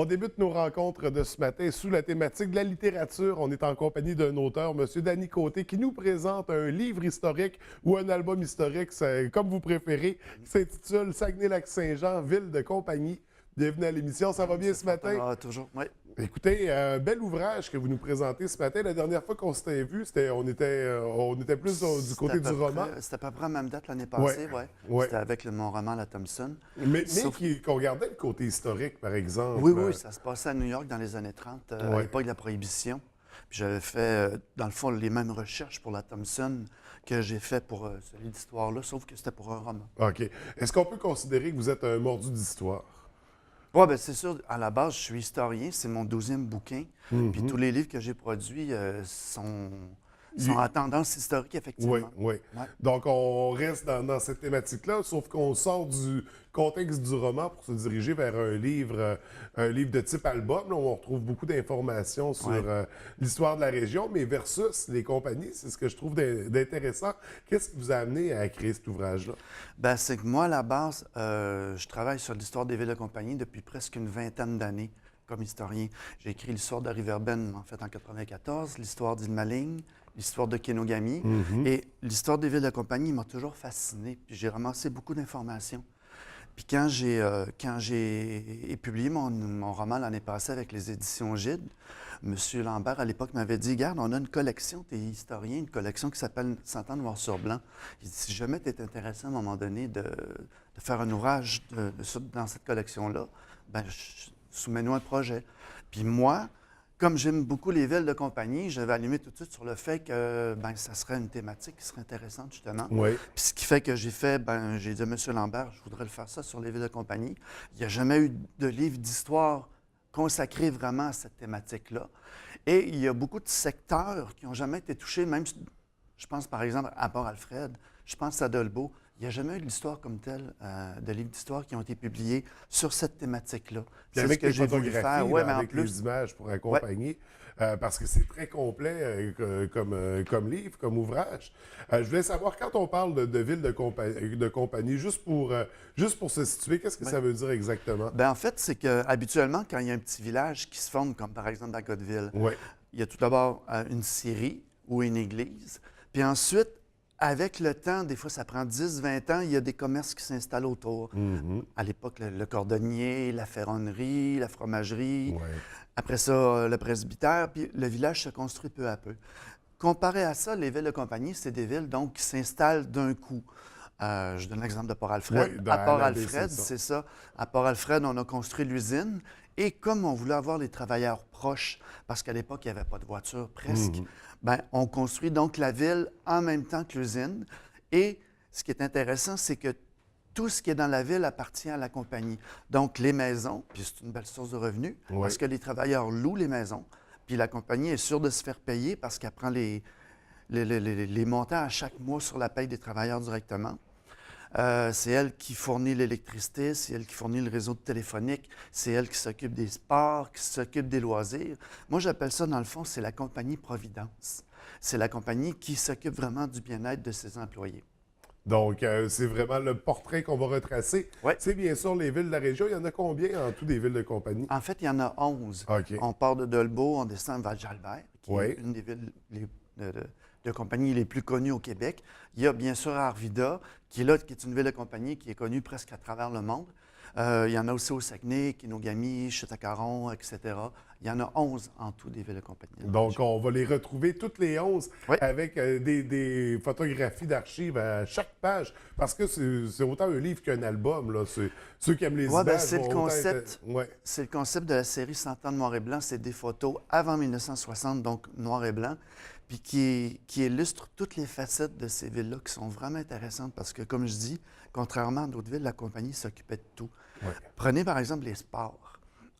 On débute nos rencontres de ce matin sous la thématique de la littérature. On est en compagnie d'un auteur, M. Danny Côté, qui nous présente un livre historique ou un album historique, comme vous préférez, qui s'intitule Saguenay-Lac-Saint-Jean, ville de compagnie. Bienvenue à l'émission. Ça va bien ce matin? Ah, toujours, oui. Écoutez, bel ouvrage que vous nous présentez ce matin. La dernière fois qu'on s'était vu, on était plus du côté du roman. C'était à peu près à la même date l'année Ouais, passée, oui. ouais. C'était avec mon roman La Thompson. Mais Sauf- qu'on gardait le côté historique, par exemple. Oui, ça se passait à New York dans les années 30, à Ouais. l'époque de la Prohibition. Puis j'avais fait, dans le fond, les mêmes recherches pour La Thompson que j'ai fait pour ce livre d'histoire-là, sauf que c'était pour un roman. OK. Est-ce qu'on peut considérer que vous êtes un mordu d'histoire? Oui, bien c'est sûr, à la base, je suis historien, c'est mon 12e bouquin. Mhm. Puis tous les livres que j'ai produits sont à tendance historique, Oui, effectivement. oui. Ouais. Donc, on reste dans cette thématique-là, sauf qu'on sort du contexte du roman pour se diriger vers un livre de type album, là, où on retrouve beaucoup d'informations sur Ouais. l'histoire de la région, mais versus les compagnies, c'est ce que je trouve d'intéressant. Qu'est-ce qui vous a amené à créer cet ouvrage-là? Ben, c'est que moi, à la base, je travaille sur l'histoire des villes de compagnie depuis presque une vingtaine d'années comme historien. J'ai écrit l'histoire de Riverbend, en fait, en 94, l'histoire d'Île-Maligne, l'histoire de Kenogami. Et l'histoire des villes de compagnie m'a toujours fasciné. Puis j'ai ramassé beaucoup d'informations. Puis quand j'ai publié mon roman l'année passée avec les éditions Gide, M. Lambert, à l'époque, m'avait dit, regarde, on a une collection, tu es historien, une collection qui s'appelle 100 ans noir sur blanc. Il dit, si jamais tu es intéressé à un moment donné de faire un ouvrage dans cette collection-là, ben, soumets-nous un projet. Puis moi, comme j'aime beaucoup les villes de compagnie, j'avais allumé tout de suite sur le fait que ça serait une thématique qui serait intéressante, justement. Oui. Puis ce qui fait que j'ai dit à M. Lambert, je voudrais le faire ça sur les villes de compagnie. Il n'y a jamais eu de livre d'histoire consacré vraiment à cette thématique-là. Et il y a beaucoup de secteurs qui n'ont jamais été touchés, même, je pense par exemple à Port-Alfred, je pense à Dolbeau. Il n'y a jamais eu d'histoire comme telle, de livres d'histoire qui ont été publiés sur cette thématique-là. Puis C'est avec ce que les j'ai voulu photographies, faire. là, Ouais, mais en avec plus, les images pour accompagner, parce que c'est très complet comme livre, comme ouvrage. Je voulais savoir, quand on parle de ville de compagnie, juste pour se situer, qu'est-ce que ça veut dire exactement? ben en fait, c'est que habituellement, quand il y a un petit village qui se forme, comme par exemple à Godeville, Oui. il y a tout d'abord une scierie ou une église. Puis ensuite, avec le temps, des fois ça prend 10-20 ans, il y a des commerces qui s'installent autour. À l'époque, le cordonnier, la ferronnerie, la fromagerie. Ouais. Après ça, le presbytère. Puis le village se construit peu à peu. Comparé à ça, les villes de compagnie, c'est des villes donc, qui s'installent d'un coup. Je donne l'exemple de Port-Alfred. Oui, À à Port-Alfred, c'est ça. c'est ça. À Port-Alfred, on a construit l'usine. Et comme on voulait avoir les travailleurs proches, parce qu'à l'époque, il n'y avait pas de voiture presque, ben, on construit donc la ville en même temps que l'usine. Et ce qui est intéressant, c'est que tout ce qui est dans la ville appartient à la compagnie. Donc, les maisons, puis c'est une belle source de revenus, Oui. parce que les travailleurs louent les maisons, puis la compagnie est sûre de se faire payer parce qu'elle prend les montants à chaque mois sur la paye des travailleurs directement. C'est elle qui fournit l'électricité, c'est elle qui fournit le réseau téléphonique, c'est elle qui s'occupe des sports, qui s'occupe des loisirs. Moi, j'appelle ça, dans le fond, c'est la compagnie Providence. C'est la compagnie qui s'occupe vraiment du bien-être de ses employés. Donc, c'est vraiment le portrait qu'on va retracer. Ouais. C'est bien sûr les villes de la région. Il y en a combien en tout des villes de compagnie? En fait, il y en a 11. OK. On part de Dolbeau, on descend à Val-Jalbert, qui Oui. est une des villes de compagnie les plus connues au Québec. Il y a bien sûr Arvida, qui est une ville de compagnie qui est connue presque à travers le monde. Il y en a aussi au Saguenay, Kenogami, Chutacaron, etc. Il y en a 11 en tout des villes de compagnie. Donc, on va les retrouver toutes les 11 Oui. avec des photographies d'archives à chaque page. Parce que c'est autant un livre qu'un album. Là. Ceux qui aiment les Ouais, ben, images c'est le vont autant concept. Ouais. C'est le concept de la série 100 ans de noir et blanc. C'est des photos avant 1960, donc noir et blanc, puis qui illustrent toutes les facettes de ces villes-là qui sont vraiment intéressantes parce que, comme je dis, contrairement à d'autres villes, la compagnie s'occupait de tout. Ouais. Prenez par exemple les sports.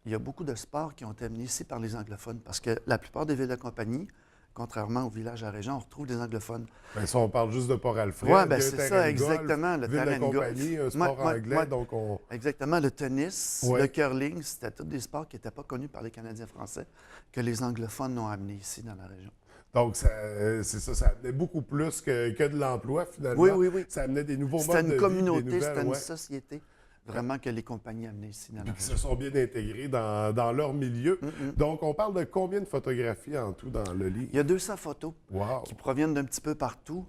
Il y a beaucoup de sports qui ont été amenés ici par les anglophones parce que la plupart des villes de compagnie, contrairement aux villages à région, on retrouve des anglophones. Ben, ça, on parle juste de Port-Alfred. Oui, il y a ben un c'est terrain ça, de golf, exactement. Le ville terrain de de compagnie, golf. un sport Ouais, anglais. ouais. Donc, Exactement. Le tennis, Ouais. le curling, c'était tous des sports qui n'étaient pas connus par les Canadiens français, que les anglophones ont amenés ici dans la région. Donc, c'est ça, ça amenait beaucoup plus que de l'emploi, finalement. Oui, oui, oui. Ça amenait des nouveaux C'était modes de une vie, communauté, des nouvelles, c'était une ouais. société. vraiment que les compagnies amenaient ici dans la Puis qui se région. sont bien intégrés dans leur milieu. Donc, on parle de combien de photographies en tout dans le livre? Il y a 200 photos Wow! qui proviennent d'un petit peu partout.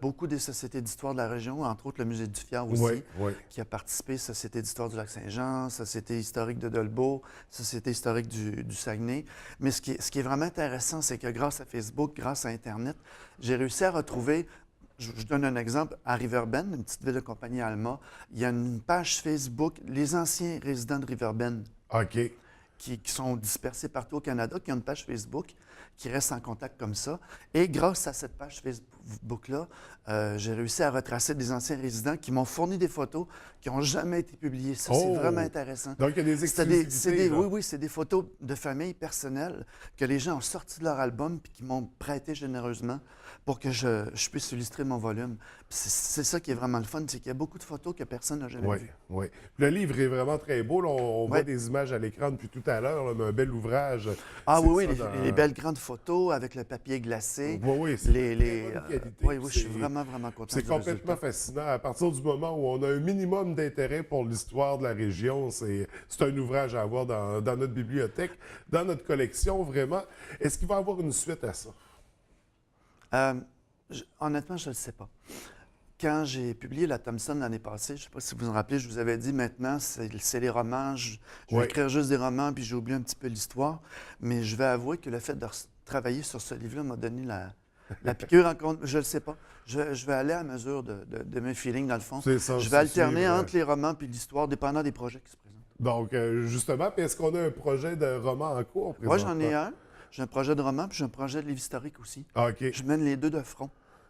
Beaucoup des sociétés d'histoire de la région, entre autres le Musée du Fjord aussi, Oui, oui. qui a participé, Société d'histoire du Lac-Saint-Jean, Société historique de Dolbeau, Société historique du Saguenay. Mais ce qui est vraiment intéressant, c'est que grâce à Facebook, grâce à Internet, j'ai réussi à retrouver, je donne un exemple, à Riverbend, une petite ville de compagnie Alma, il y a une page Facebook, les anciens résidents de Riverbend, OK. qui sont dispersés partout au Canada, qui ont une page Facebook, qui restent en contact comme ça. Et grâce à cette page Facebook-là, j'ai réussi à retracer des anciens résidents qui m'ont fourni des photos qui n'ont jamais été publiées. Ça, c'est Oh! vraiment intéressant. Donc, il y a des C'est exclusivités. là. oui, c'est des photos de famille personnelles que les gens ont sorties de leur album puis qui m'ont prêté généreusement pour que je puisse illustrer mon volume. Puis c'est ça qui est vraiment le fun, c'est qu'il y a beaucoup de photos que personne n'a jamais Oui, vues. oui. Le livre est vraiment très beau. Là, on voit Ouais. des images à l'écran depuis tout à l'heure, là, mais un bel ouvrage. Ah C'est oui, ça oui, dans- les belles grandes photos avec le papier glacé. Oui, oui, c'est Les, de très les, bonne euh, qualité, oui, oui, je suis c'est- vraiment, vraiment content C'est du complètement résultat. fascinant. À partir du moment où on a un minimum d'intérêt pour l'histoire de la région, c'est un ouvrage à avoir dans notre bibliothèque, dans notre collection, vraiment. Est-ce qu'il va y avoir une suite à ça? Honnêtement, je ne le sais pas. Quand j'ai publié la Thomson l'année passée, je ne sais pas si vous vous rappelez, je vous avais dit maintenant, c'est les romans. Je vais Oui. écrire juste des romans, puis j'ai oublié un petit peu l'histoire. Mais je vais avouer que le fait de travailler sur ce livre-là m'a donné la piqûre en compte. Je ne le sais pas. Je vais aller à mesure de mes feelings, dans le fond. C'est ça, Je c'est vais alterner suivre, entre les romans et l'histoire, dépendant des projets qui se présentent. Donc, justement, puis est-ce qu'on a un projet de roman en cours Moi, j'en ai présentement? un. J'ai un projet de roman, puis j'ai un projet de livre historique aussi. OK. Je mène les deux de front.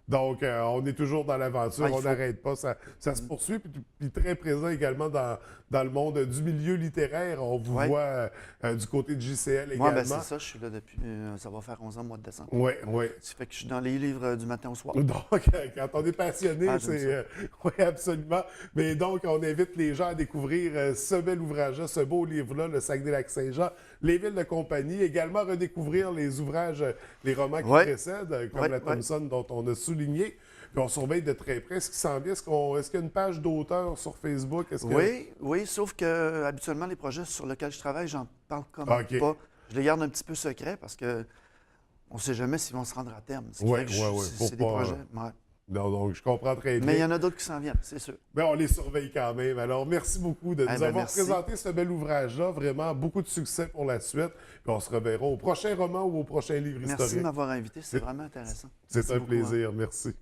Donc, on est toujours dans l'aventure, Ah, il on faut. n'arrête pas, ça se poursuit, puis très présent également dans le monde du milieu littéraire. On vous Ouais. voit du côté de JCL Moi, également. ben, c'est ça, je suis là depuis, ça va faire 11 ans au mois de décembre. Oui, oui. Ça fait que je suis dans les livres du matin au soir. Donc, quand on est passionné, Ah, j'aime c'est... oui, absolument. Mais donc, on invite les gens à découvrir ce bel ouvrage-là, ce beau livre-là, Le Saguenay-Lac-Saint-Jean, Les villes de compagnie. Également, redécouvrir les ouvrages, les romans qui Ouais. précèdent, comme Ouais, la ouais. Thomson dont on a souligné. Puis on surveille de très près ce qui s'en vient. Est-ce qu'il y a une page d'auteur sur Facebook? Est-ce que... Oui, oui, sauf que habituellement, les projets sur lesquels je travaille, j'en parle comme OK. pas. Je les garde un petit peu secrets parce que on ne sait jamais s'ils vont se rendre à terme. Ce qui Ouais, fait que ouais, ouais, faut c'est des pas, projets. Ouais. Non, donc, je comprends très bien. Mais il y en a d'autres qui s'en viennent, c'est sûr. Mais on les surveille quand même. Alors, merci beaucoup de nous ben, avoir merci. présenté ce bel ouvrage-là. Vraiment, beaucoup de succès pour la suite. Puis on se reverra au prochain roman ou au prochain livre Merci de historique. m'avoir invité, c'est vraiment intéressant. C'est Merci un beaucoup, hein. plaisir. Merci.